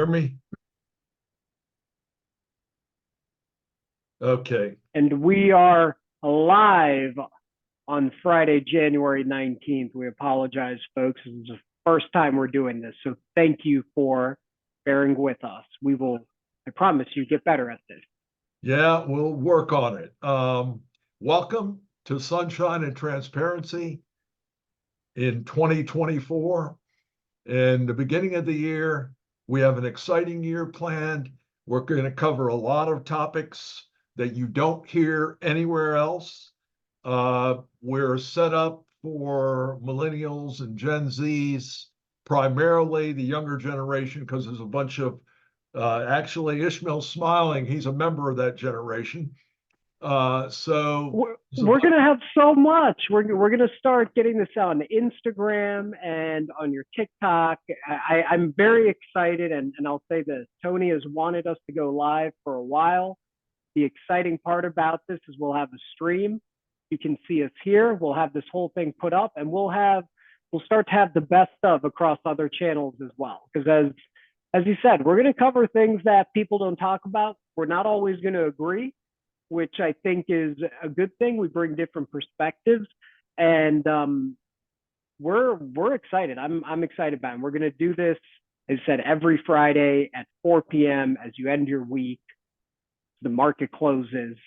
Hear me? Okay. And we are live on Friday, January 19th. We apologize, folks. This is the first time we're doing this. So thank you for bearing with us. We will, I promise you, get better at this. Yeah, we'll work on it. Welcome to Sunshine and Transparency in 2024. In the beginning of the year, we have an exciting year planned. We're going to cover a lot of topics that you don't hear anywhere else. We're set up for millennials and Gen Zs, primarily the younger generation, because there's a bunch of actually Ishmael's smiling. He's a member of that generation. We're going to have so much. We're going to start getting this out on Instagram and on your TikTok. I'm very excited. And I'll say this, Tony has wanted us to go live for a while. The exciting part about this is we'll have a stream. You can see us here. We'll have this whole thing put up, and we'll start to have the best of across other channels as well. Because as you said, we're going to cover things that people don't talk about. We're not always going to agree, which I think is a good thing. We bring different perspectives, and we're excited. I'm excited about it. We're going to do this, as I said, every Friday at 4 p.m. as you end your week. The market closes,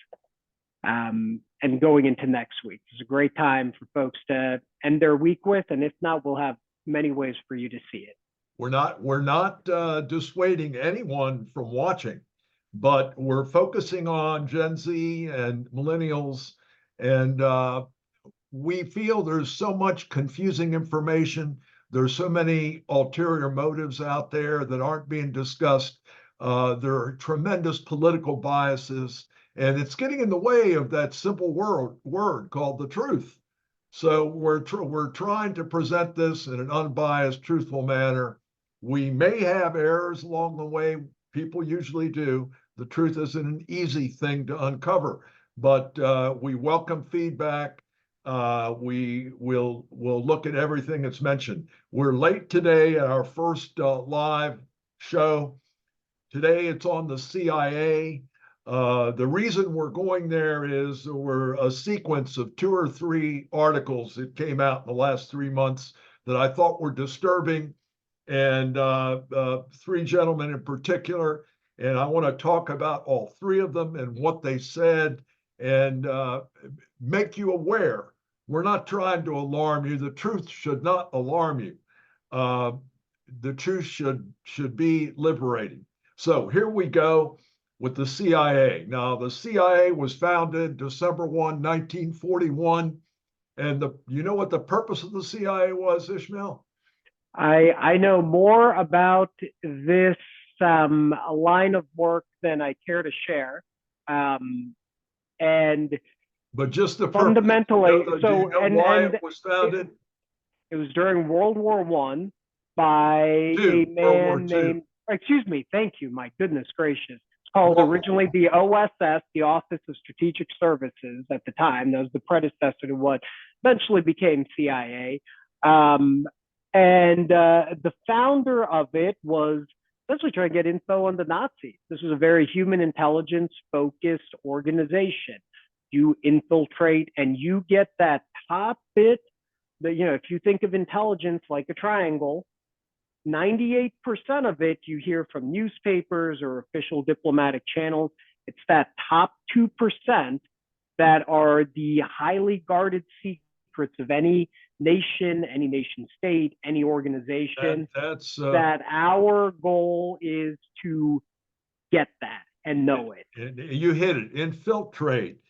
and going into next week. It's a great time for folks to end their week with, and if not, we'll have many ways for you to see it. We're not dissuading anyone from watching, but we're focusing on Gen Z and millennials, and we feel there's so much confusing information. There's so many ulterior motives out there that aren't being discussed. There are tremendous political biases, and it's getting in the way of that simple word called the truth. So we're trying to present this in an unbiased, truthful manner. We may have errors along the way. People usually do. The truth isn't an easy thing to uncover, but we welcome feedback. We'll look at everything that's mentioned. We're late today at our first live show. Today it's on the CIA. The reason we're going there is there were a sequence of 2 or 3 articles that came out in the last 3 months that I thought were disturbing, and 3 gentlemen in particular. And I want to talk about all 3 of them and what they said, and make you aware. We're not trying to alarm you. The truth should not alarm you. The truth should be liberating. So here we go with the CIA. Now, the CIA was founded December 1, 1941. And you know what the purpose of the CIA was, Ishmael? I know more about this line of work than I care to share. But just the fundamentally, purpose. Do you know why it was founded? It was during World War I by a man named, excuse me, thank you, my goodness gracious. It's called originally the OSS, the Office of Strategic Services at the time. That was the predecessor to what eventually became CIA. And the founder of it was essentially trying to get info on the Nazis. This was a very human intelligence focused organization. You infiltrate and you get that top bit that, if you think of intelligence like a triangle, 98% of it you hear from newspapers or official diplomatic channels. It's that top 2% that are the highly guarded secrets of any nation state, any organization. That our goal is to get that and know it. You hit it. Infiltrate.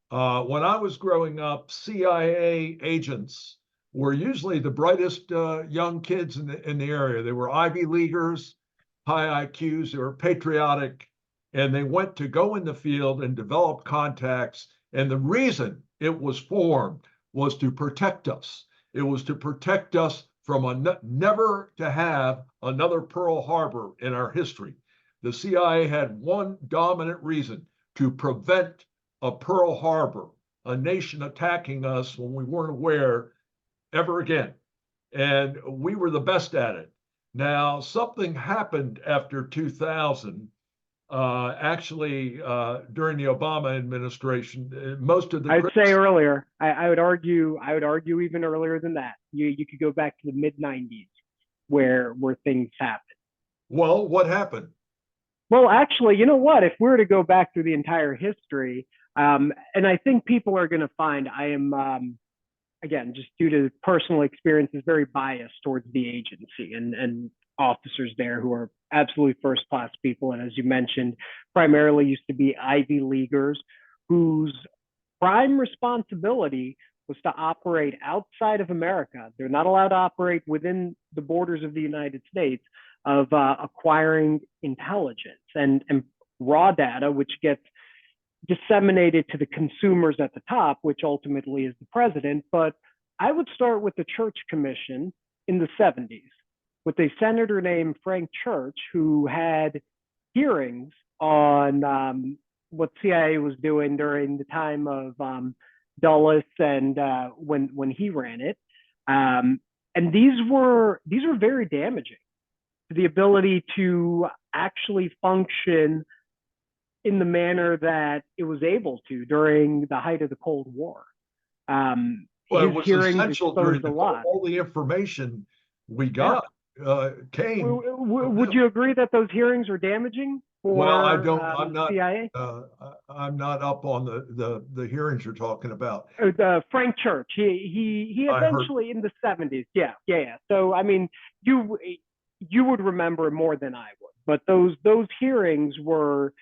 When I was growing up, CIA agents were usually the brightest young kids in the area. They were Ivy Leaguers, high IQs, they were patriotic, and they went to go in the field and develop contacts. And the reason it was formed was to protect us. It was to protect us from never to have another Pearl Harbor in our history. The CIA had one dominant reason: to prevent a Pearl Harbor, a nation attacking us when we weren't aware ever again. And we were the best at it. Now, something happened after 2000. During the Obama administration, most of the I'd say critics. earlier. I would argue. I would argue even earlier than that. You could go back to the mid '90s where things happened. Well, what happened? Well, actually, you know what? If we were to go back through the entire history, and I think people are going to find I am, again, just due to personal experiences, very biased towards the agency and officers there who are absolutely first class people. And as you mentioned, primarily used to be Ivy Leaguers whose prime responsibility was to operate outside of America. They're not allowed to operate within the borders of the United States of acquiring intelligence and raw data, which gets disseminated to the consumers at the top, which ultimately is the president. But I would start with the Church Commission in the 70s with a senator named Frank Church who had hearings on what CIA was doing during the time of Dulles and when he ran it. And these were very damaging to the ability to actually function in the manner that it was able to during the height of the Cold War. Well, it was essential during all the information we got came. Would you agree that those hearings are damaging for well, I don't. I'm not. CIA? I'm not up on the hearings you're talking about. Frank Church. He eventually in the 70s. Yeah. So I mean, you would remember more than I would. But those hearings were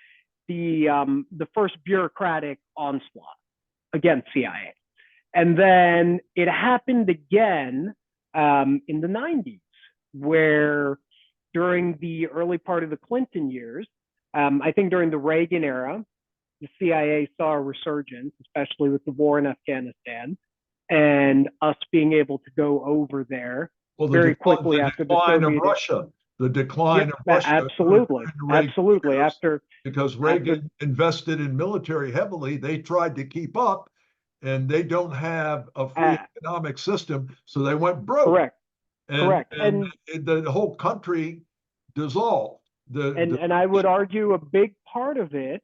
the first bureaucratic onslaught against CIA. And then it happened again in the 90s, where during the early part of the Clinton years, I think during the Reagan era, the CIA saw a resurgence, especially with the war in Afghanistan, and us being able to go over there very quickly after the decline of Russia. The decline of Russia. Absolutely. Because Reagan invested in military heavily, they tried to keep up, and they don't have a free economic system, so they went broke. Correct. And the whole country dissolved. And I would argue a big part of it,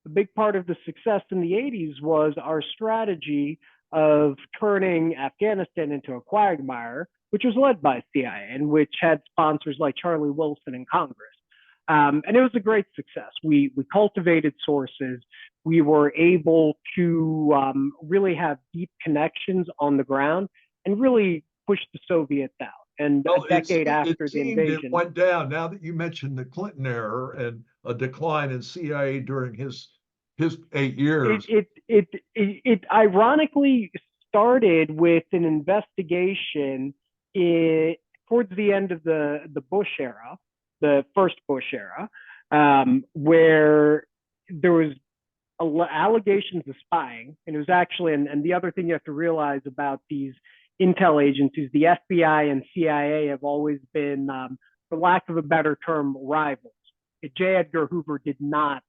a big part of the success in the 80s was our strategy of turning Afghanistan into a quagmire, which was led by CIA and which had sponsors like Charlie Wilson in Congress. And it was a great success. We cultivated sources. We were able to really have deep connections on the ground and really push the Soviets out. And a decade after the invasion, it went down. Now that you mentioned the Clinton era and a decline in CIA during his 8 years, it ironically started with an investigation towards the end of the Bush era, the first Bush era, where there was allegations of spying, and it was actually, and the other thing you have to realize about these intel agencies, the FBI and CIA have always been, for lack of a better term, rivals. J. Edgar Hoover did not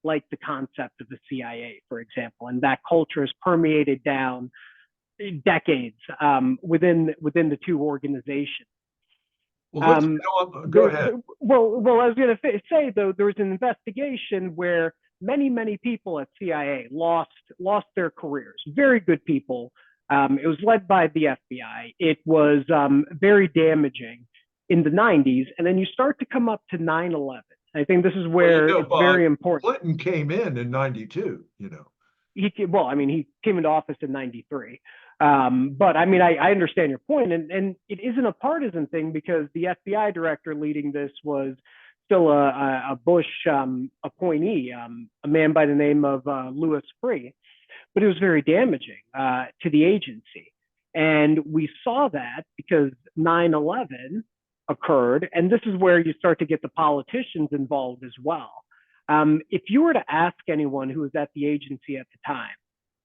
like the concept of the CIA, for example, and that culture has permeated down decades within the two organizations. Well, go ahead. Well, I was going to say though, there was an investigation where many people at CIA lost their careers. Very good people. It was led by the FBI. It was very damaging in the 90s, and then you start to come up to 9/11. I think this is where it's very important. Clinton came in 92. He came into office in 93. But I mean, I understand your point, and it isn't a partisan thing because the FBI director leading this was still a Bush appointee, a man by the name of Louis Freeh. But it was very damaging to the agency. And we saw that because 9/11 occurred, and this is where you start to get the politicians involved as well. If you were to ask anyone who was at the agency at the time,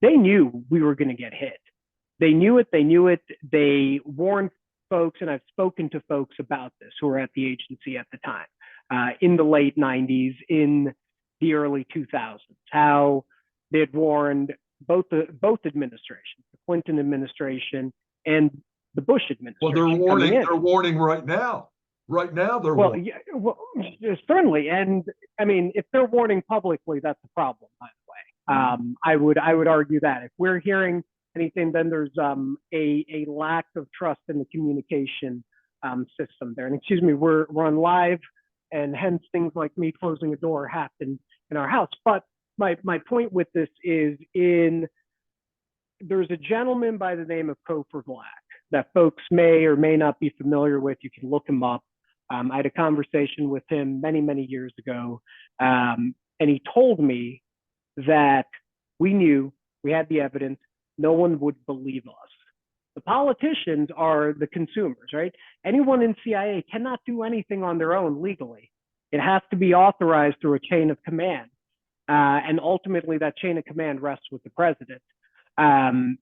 they knew we were going to get hit. They knew it. They warned folks, and I've spoken to folks about this who were at the agency at the time, in the late 90s, in the early 2000s, how they had warned both administrations, the Clinton administration and the Bush administration. Well, they're warning right now. Right now, they're Well, warning. yeah, well, certainly, and I mean, if they're warning publicly, that's a problem. By the way, I would argue that if we're hearing anything, then there's a lack of trust in the communication system there. And excuse me, we're on live, and hence things like me closing a door happen in our house. But my point with this is there's a gentleman by the name of Cofer Black that folks may or may not be familiar with. You can look him up. I had a conversation with him many years ago, and he told me that we knew we had the evidence. No one would believe us. The politicians are the consumers, right? Anyone in CIA cannot do anything on their own legally. It has to be authorized through a chain of command. And ultimately, that chain of command rests with the president. And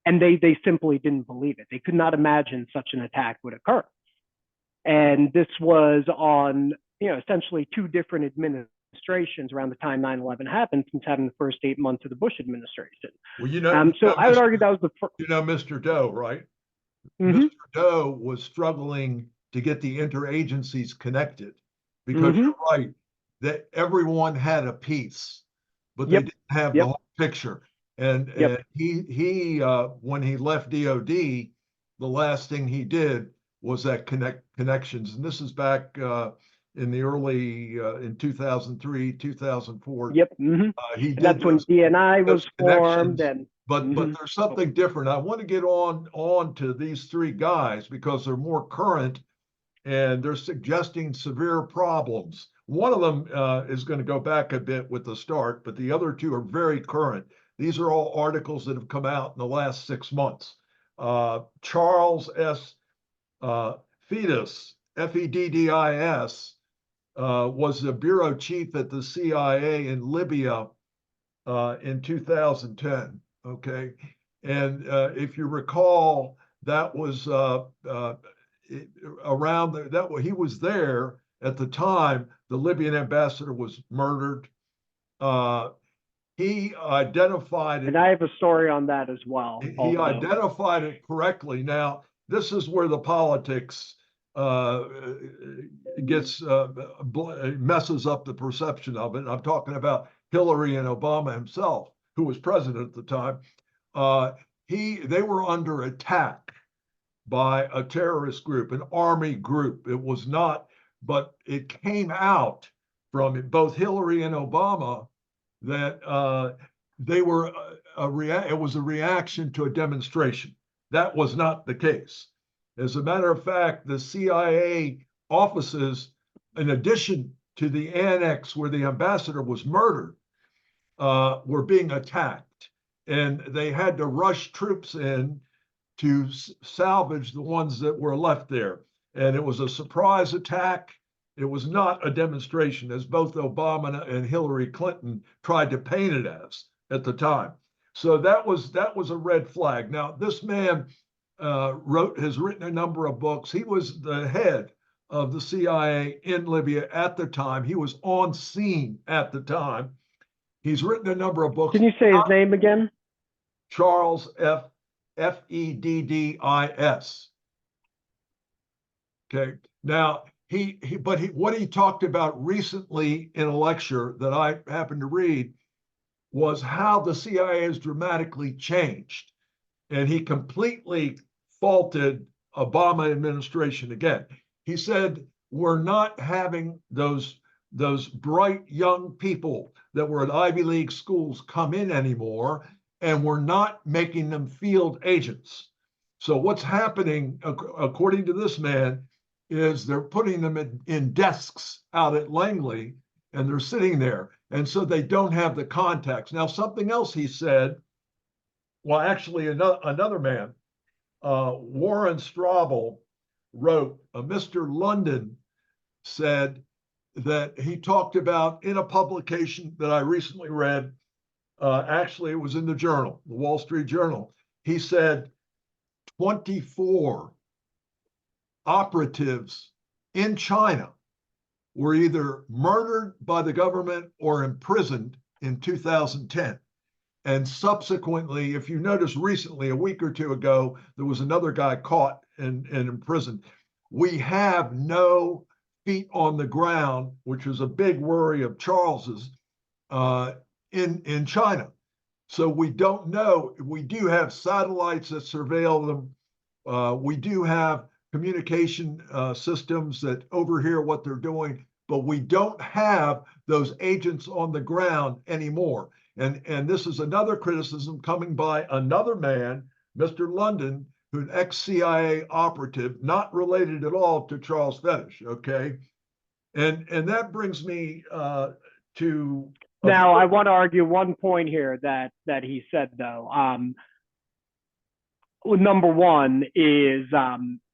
they simply didn't believe it. They could not imagine such an attack would occur. And this was on, essentially two different administrations around the time 9/11 happened, since having the first 8 months of the Bush administration. Well, so I would argue that was the first. You know, Mr. Doe, right? Mm-hmm. Mr. Doe was struggling to get the interagencies connected because you're right that everyone had a piece, but they didn't have the whole picture. And he when he left DOD, the last thing he did was that connections, and this is back in the early in 2003, 2004. He did that's when DNI was formed, and but there's something different. I want to get on to these three guys because they're more current and they're suggesting severe problems. One of them is going to go back a bit with the start, but the other two are very current. These are all articles that have come out in the last 6 months. Charles S. Feddis, Feddis, was the bureau chief at the CIA in Libya in 2010. Okay, and if you recall, that was around that he was there at the time the Libyan ambassador was murdered. He identified it. And I have a story on that as well. He identified it correctly. Now, this is where the politics gets messes up the perception of it. I'm talking about Hillary and Obama himself, who was president at the time. They were under attack by a terrorist group, an army group. It was not, but it came out from both Hillary and Obama that they were it was a reaction to a demonstration. That was not the case. As a matter of fact, the CIA offices, in addition to the annex where the ambassador was murdered, were being attacked, and they had to rush troops in to salvage the ones that were left there. And it was a surprise attack. It was not a demonstration, as both Obama and Hillary Clinton tried to paint it as at the time. So that was a red flag. Now, this man has written a number of books. He was the head of the CIA in Libya at the time. He was on scene at the time. He's written a number of books. Can you say his name again? Charles Feddis. Okay. Now, what he talked about recently in a lecture that I happened to read was how the CIA has dramatically changed. And he completely faulted Obama administration again. He said, we're not having those bright young people that were at Ivy League schools come in anymore, and we're not making them field agents. So what's happening, according to this man, is they're putting them in desks out at Langley, and they're sitting there. And so they don't have the contacts. Now, something else he said, well, actually, another man, Warren Strobel, wrote, Mr. London said that he talked about in a publication that I recently read. Actually, it was in the Journal, the Wall Street Journal. He said 24 operatives in China were either murdered by the government or imprisoned in 2010. And subsequently, if you notice recently, a week or two ago, there was another guy caught and imprisoned. we have no feet on the ground, which was a big worry of Charles's in China. So we don't know. We do have satellites that surveil them. We do have communication systems that overhear what they're doing, but we don't have those agents on the ground anymore. And this is another criticism coming by another man, Mr. London, who's an ex-CIA operative, not related at all to Charles Fetish, okay? And that brings me to... Now, I want to argue one point here that he said, though. Number one is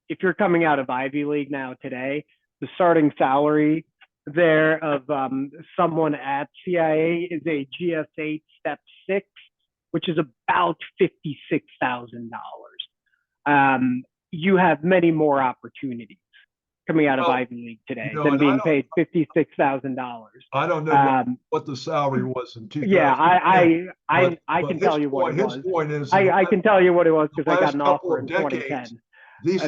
if you're coming out of Ivy League now today, the starting salary there of someone at CIA is a GS8 Step 6, which is about $56,000. You have many more opportunities coming out of Ivy League today than being paid $56,000. I don't know what the salary was in 2000. Yeah, I can tell you what it was. His point is, I can tell you what it was because I got an offer in 2010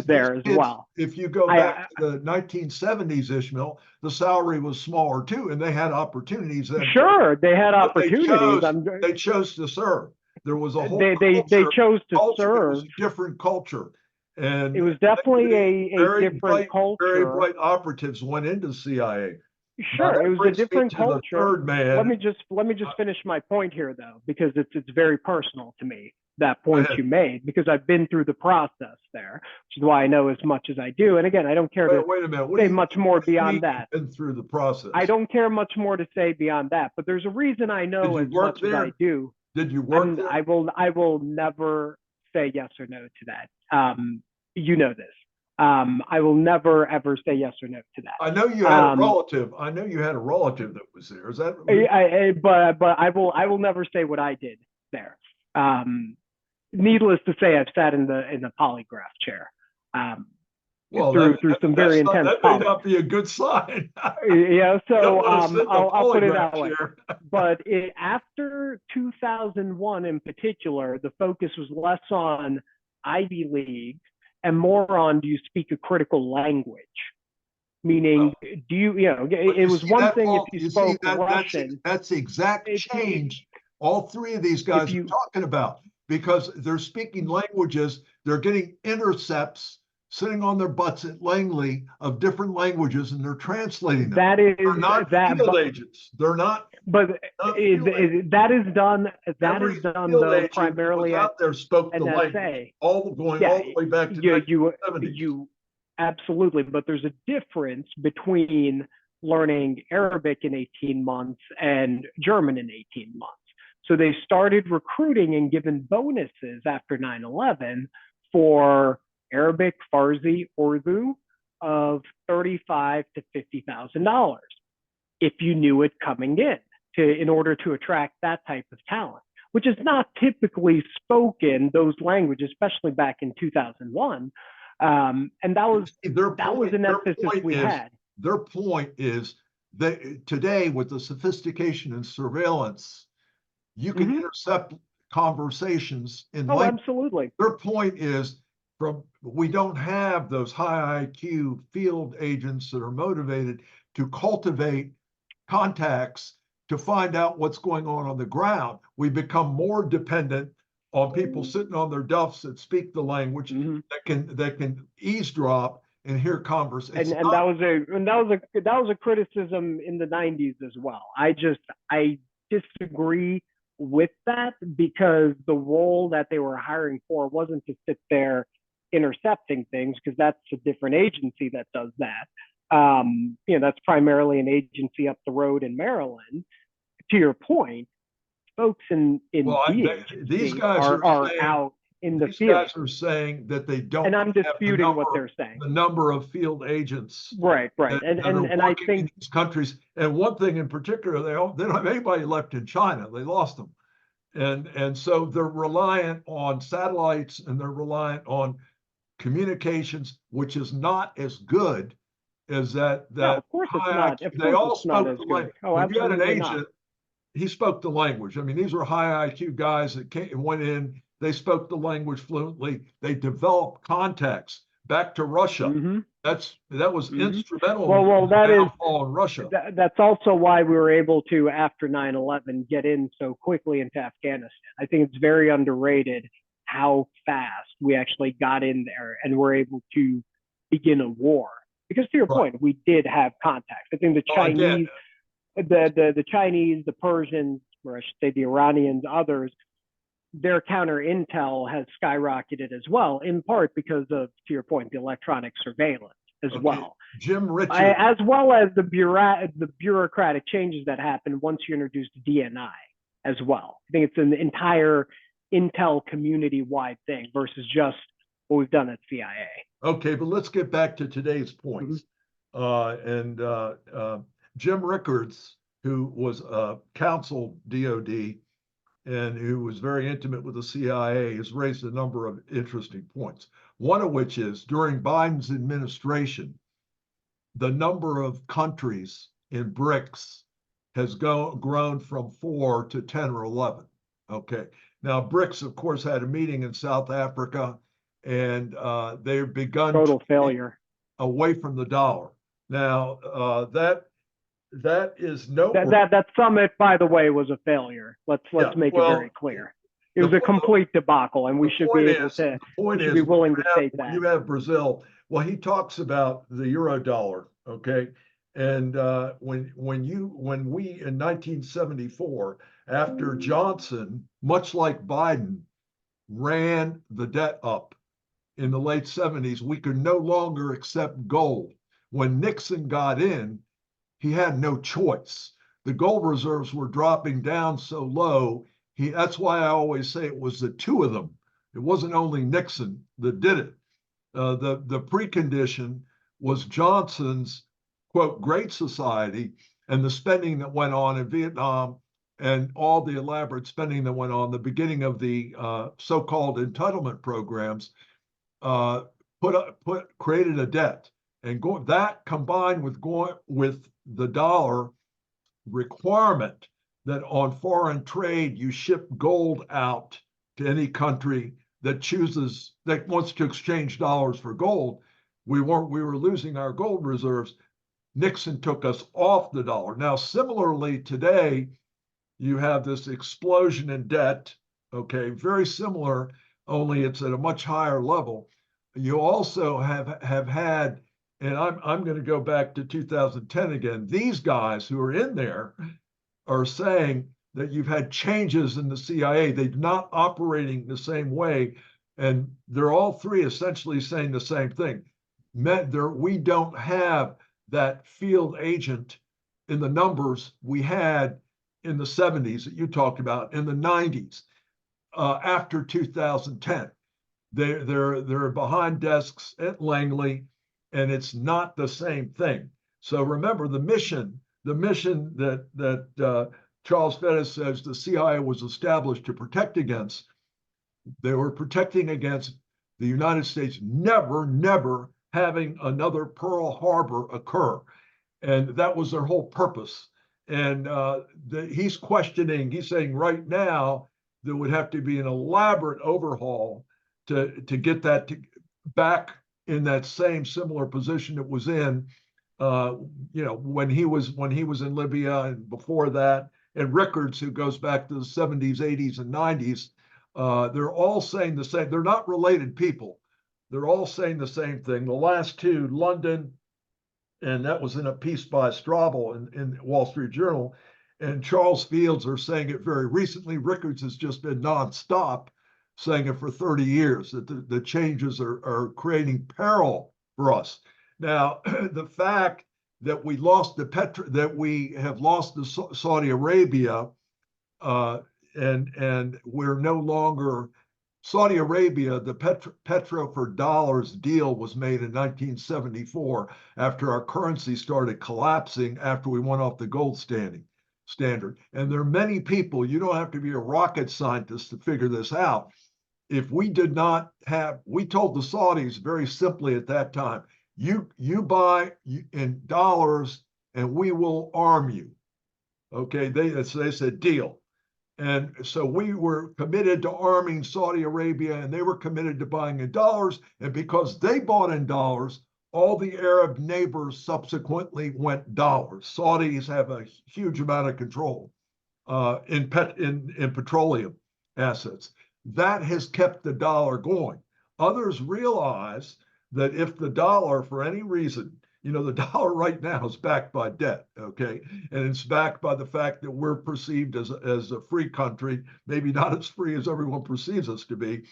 there as well. If you go back to the 1970s, Ismail, the salary was smaller too, and they had opportunities. Sure, they had opportunities. They chose to serve. There was a whole they chose to serve. It was a different culture. And it was definitely a different culture. Very bright operatives went into CIA. Sure, it was a different culture. Third man. Let me just finish my point here, though, because it's very personal to me, that point you made, because I've been through the process there, which is why I know as much as I do. And again, I don't care to say much more beyond that. Been through the process. I don't care much more to say beyond that, but there's a reason I know as much as I do. Did you work there? I will never say yes or no to that. You know this. I will never ever say yes or no to that. I know you had a relative. I know you had a relative that was there. Is that? But I will never say what I did there. Needless to say, I've sat in the polygraph chair. Through some very intense. That may not be a good sign. Yeah, so I'll put it that way. But after 2001, in particular, the focus was less on Ivy League and more on, do you speak a critical language? Meaning, do you it was one thing if you spoke Russian. That's the exact change all three of these guys are talking about, because they're speaking languages, they're getting intercepts sitting on their butts at Langley of different languages, and they're translating them. They're not field agents. They're not. But that is done. That is done though primarily out there spoke the language, all the way back to the 1970s. Absolutely, but there's a difference between learning Arabic in 18 months and German in 18 months. So they started recruiting and giving bonuses after 9/11 for Arabic, Farsi, Urdu of $35,000 to $50,000 if you knew it coming in order to attract that type of talent, which is not typically spoken, those languages, especially back in 2001. And that was an emphasis we had. Their point is that today, with the sophistication and surveillance, you can intercept conversations in language. Absolutely. Their point is, we don't have those high IQ field agents that are motivated to cultivate contacts to find out what's going on the ground. We become more dependent on people sitting on their duffs that speak the language, that can eavesdrop and hear conversations. And that was a criticism in the 90s as well. I disagree with that, because the role that they were hiring for wasn't to sit there intercepting things, because that's a different agency that does that. That's primarily an agency up the road in Maryland. To your point, folks these guys are out in the field. These guys are saying that they don't. And I'm disputing what they're saying. The number of field agents. Right. And I think in these countries. And one thing in particular, they don't have anybody left in China. They lost them, and so they're reliant on satellites, and they're reliant on communications, which is not as good as that. No, of course it's not. They all spoke the language. When you had an agent, he spoke the language. I mean, these were high IQ guys that went in. They spoke the language fluently. They developed contacts back to Russia. That was instrumental Well, in the that is downfall in Russia. that's also why we were able to, after 9/11, get in so quickly into Afghanistan. I think it's very underrated how fast we actually got in there and were able to begin a war. Because to your Right. point, we did have contacts. I think the Chinese, the Chinese, the Persians, or I should say the Iranians, others, their counter intel has skyrocketed as well, in part because of, to your point, the electronic surveillance as well. Jim Richards. As well as the bureaucratic changes that happen once you introduce DNI as well. I think it's an entire intel community-wide thing versus just what we've done at CIA. Okay, but let's get back to today's points. Jim Rickards, who was counsel DOD and who was very intimate with the CIA, has raised a number of interesting points. One of which is during Biden's administration, the number of countries in BRICS has grown from 4 to 10 or 11. Okay. Now, BRICS, of course, had a meeting in South Africa, and they've begun total failure away from the dollar. Now, that is no that summit, by the way, was a failure. Let's make it very clear. It was a complete debacle, and we should be able to. We should be willing to state that. You have Brazil. Well, he talks about the euro dollar, okay, and when we in 1974, after Johnson, much like Biden, ran the debt up in the late 70s, we could no longer accept gold. When Nixon got in, he had no choice. The gold reserves were dropping down so low. That's why I always say it was the two of them. It wasn't only Nixon that did it. The precondition was Johnson's, quote, Great Society and the spending that went on in Vietnam and all the elaborate spending that went on, the beginning of the so-called entitlement programs, created a debt. And that combined with the dollar requirement that on foreign trade you ship gold out to any country that wants to exchange dollars for gold. We were losing our gold reserves. Nixon took us off the dollar. Now, similarly today, you have this explosion in debt. Okay, very similar, only it's at a much higher level. You also have had, and I'm going to go back to 2010 again. These guys who are in there are saying that you've had changes in the CIA. They're not operating the same way. And they're all three essentially saying the same thing. We don't have that field agent in the numbers we had in the 70s that you talked about, in the 90s, after 2010. They're behind desks at Langley, and it's not the same thing. So remember the mission that Charles Fettis says the CIA was established to protect against. They were protecting against the United States never having another Pearl Harbor occur. And that was their whole purpose. And he's saying right now there would have to be an elaborate overhaul to get that back in that same similar position it was in, when he was in Libya and before that. And Rickards, who goes back to the 70s, 80s, and 90s, they're all saying the same. They're not related people. They're all saying the same thing. The last two, London, and that was in a piece by Strobel in Wall Street Journal, and Charles Fields are saying it very recently. Rickards has just been nonstop saying it for 30 years, that the changes are creating peril for us. Now, the fact that we have lost the Saudi Arabia, and we're no longer Saudi Arabia. The petro for dollars deal was made in 1974 after our currency started collapsing after we went off the gold standard. And there are many people, you don't have to be a rocket scientist to figure this out. If we did not have, we told the Saudis very simply at that time, you buy in dollars and we will arm you. Okay, they said deal. And so we were committed to arming Saudi Arabia, and they were committed to buying in dollars. And because they bought in dollars, all the Arab neighbors subsequently went dollars. Saudis have a huge amount of control in petroleum assets. That has kept the dollar going. Others realize that if the dollar, for any reason, the dollar right now is backed by debt, okay? And it's backed by the fact that we're perceived as a free country, maybe not as free as everyone perceives us to be.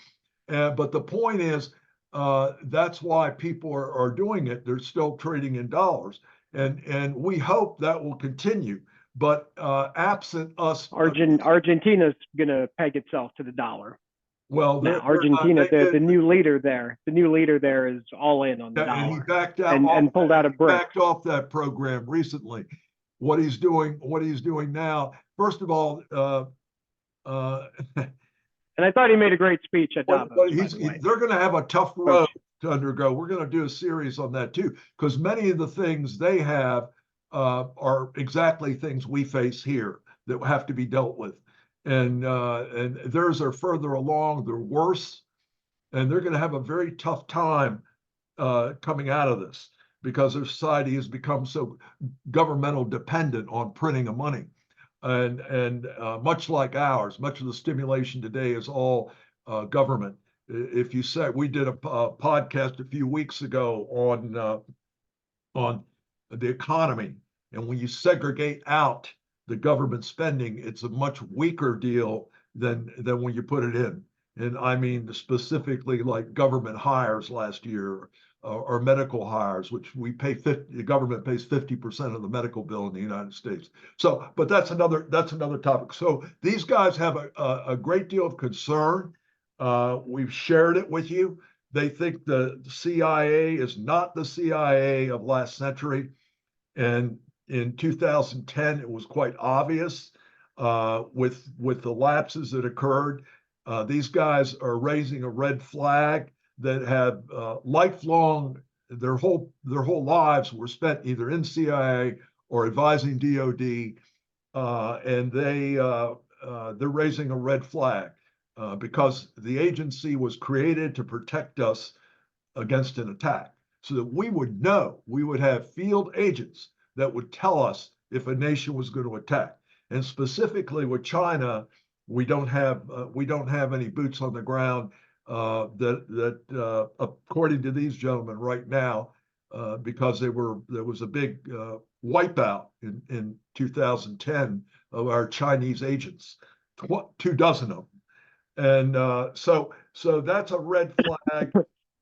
But the point is, that's why people are doing it. They're still trading in dollars. And we hope that will continue. But absent us, Argentina's going to peg itself to the dollar. Well, now, Argentina, the new leader there is all in on the dollar. And he backed out and pulled out a brick. Backed off that program recently. What he's doing now, first of all, and I thought he made a great speech at Davos. They're going to have a tough road to undergo. We're going to do a series on that too, because many of the things they have are exactly things we face here that have to be dealt with. And theirs are further along, they're worse, and they're going to have a very tough time coming out of this because their society has become so governmental dependent on printing of money. And much like ours, much of the stimulation today is all government. If you say, we did a podcast a few weeks ago on the economy, and when you segregate out the government spending, it's a much weaker deal than when you put it in. And I mean specifically like government hires last year, or medical hires, which we pay the government pays 50% of the medical bill in the United States. So, but that's another topic. So these guys have a great deal of concern. We've shared it with you. They think the CIA is not the CIA of last century. And in 2010, it was quite obvious with the lapses that occurred. These guys are raising a red flag that have lifelong, their whole lives were spent either in CIA or advising DOD, and they're raising a red flag because the agency was created to protect us against an attack, so that we would know, we would have field agents that would tell us if a nation was going to attack. And specifically with China, we don't have any boots on the ground that according to these gentlemen right now, because there was a big wipeout in 2010 of our Chinese agents, 24 of them, and so that's a red flag.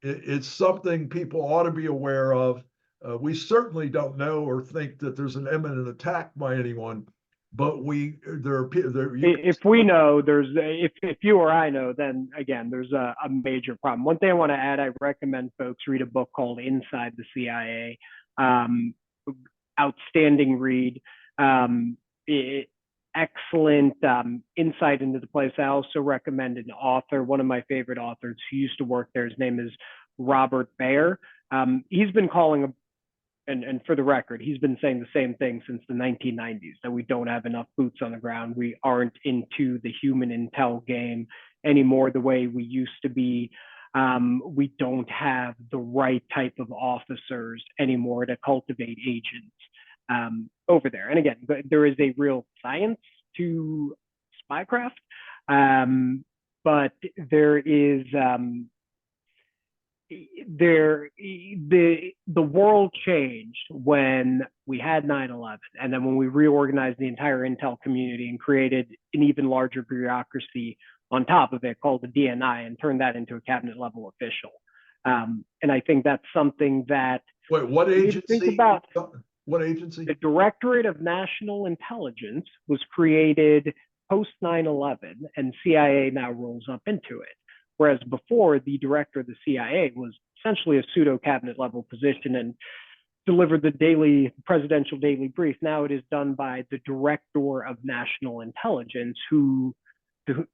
It's something people ought to be aware of. We certainly don't know or think that there's an imminent attack by anyone, but if we know, if you or I know, then again, there's a major problem. One thing I want to add, I recommend folks read a book called Inside the CIA. Outstanding read. Excellent insight into the place. I also recommend an author, one of my favorite authors who used to work there. His name is Robert Baer. He's been calling, and for the record, he's been saying the same thing since the 1990s, that we don't have enough boots on the ground. We aren't into the human intel game anymore the way we used to be. We don't have the right type of officers anymore to cultivate agents over there. And again, there is a real science to spycraft, but there is the world changed when we had 9/11, and then when we reorganized the entire intel community and created an even larger bureaucracy on top of it called the DNI and turned that into a cabinet level official. And I think that's something that what agency? Think about. What agency? The Directorate of National Intelligence was created post 9/11, and CIA now rolls up into it. Whereas before, the director of the CIA was essentially a pseudo cabinet level position and delivered the presidential daily brief. Now it is done by the Director of National Intelligence, who the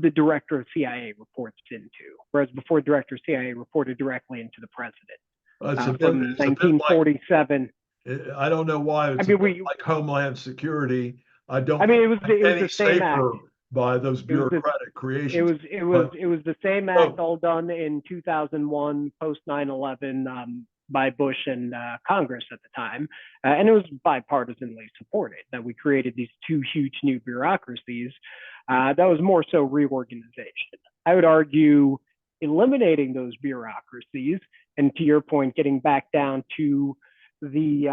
director of CIA reports into. Whereas before, director of CIA reported directly into the president. From 1947. I don't know why it's like Homeland Security. It was the same act by those bureaucratic creations. It was the same act all done in 2001 post 9/11. by Bush and Congress at the time, and it was bipartisanly supported that we created these two huge new bureaucracies. That was more so reorganization. I would argue eliminating those bureaucracies, and to your point, getting back down to the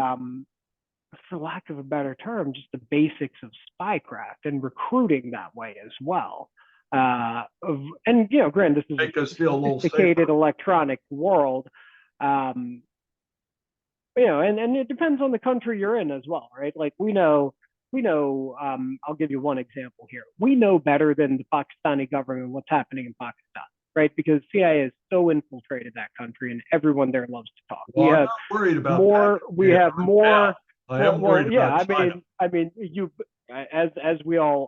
for lack of a better term, just the basics of spycraft and recruiting that way as well. And granted, this is make us feel a little sophisticated safer. electronic world. And it depends on the country you're in as well, right? Like we know. I'll give you one example here. We know better than the Pakistani government what's happening in Pakistan, right? Because CIA has so infiltrated that country, and everyone there loves to talk. Well, I'm not worried about more. that. We have more. I am worried about China. I mean, you as we all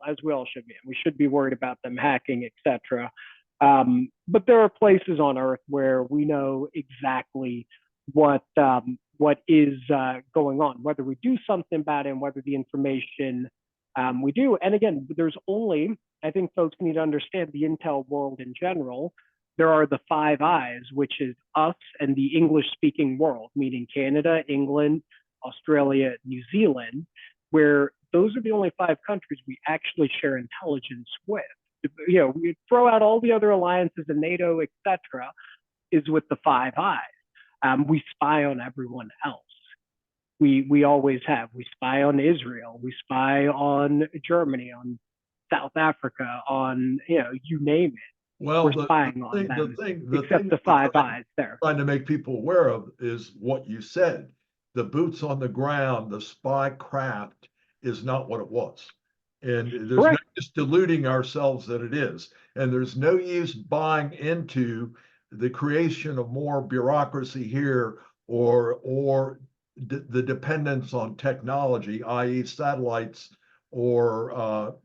should be. We should be worried about them hacking, etc. But there are places on Earth where we know exactly what is going on, whether we do something about it, and whether the information we do. And again, I think folks need to understand the intel world in general. There are the Five Eyes, which is us and the English-speaking world, meaning Canada, England, Australia, New Zealand, where those are the only 5 countries we actually share intelligence with. We throw out all the other alliances in NATO, etc., is with the Five Eyes. We spy on everyone else. We always have. We spy on Israel. We spy on Germany, on South Africa, on you name it. Well, we're spying on them. Except the Five Eyes there. Trying to make people aware of is what you said. The boots on the ground, the spy craft is not what it was. And there's no just deluding ourselves that it is. And there's no use buying into the creation of more bureaucracy here or the dependence on technology, i.e. satellites or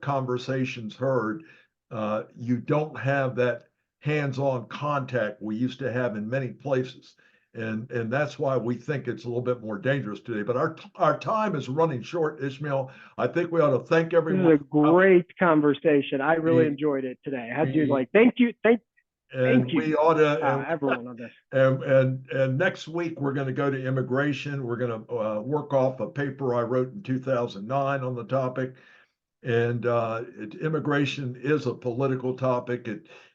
conversations heard. You don't have that hands-on contact we used to have in many places. And that's why we think it's a little bit more dangerous today. But our time is running short, Ismail. I think we ought to thank everyone. This is a great conversation. I really enjoyed it today. I had to thank you. Thank you. We ought to everyone on this. And next week we're going to go to immigration. We're going to work off a paper I wrote in 2009 on the topic. And immigration is a political topic.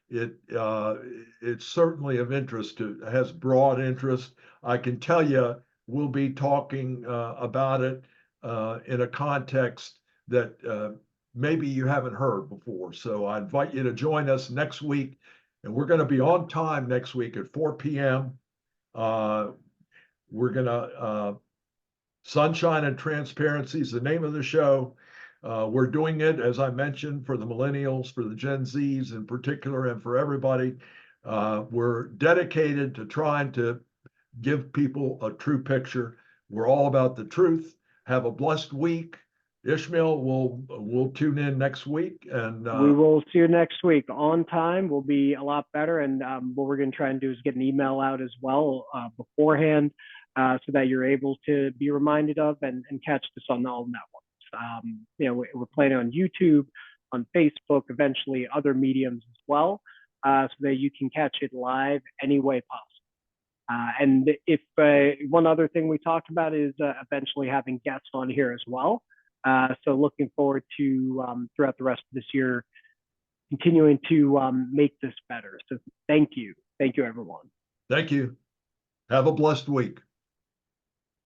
It's certainly of interest has broad interest. I can tell you we'll be talking about it in a context that maybe you haven't heard before. So I invite you to join us next week, and we're going to be on time next week at 4 p.m. We're going to Sunshine and Transparency is the name of the show. We're doing it, as I mentioned, for the millennials, for the Gen Zs in particular, and for everybody. We're dedicated to trying to give people a true picture. We're all about the truth. Have a blessed week. Ishmael, we'll tune in next week, and we will see you next week on time. We'll be a lot better, and what we're going to try and do is get an email out as well beforehand, so that you're able to be reminded of and catch this on all networks. We're planning on YouTube, on Facebook, eventually other mediums as well, so that you can catch it live any way possible. And if one other thing we talked about is eventually having guests on here as well. So looking forward to throughout the rest of this year, continuing to make this better. So thank you, everyone. Thank you. Have a blessed week.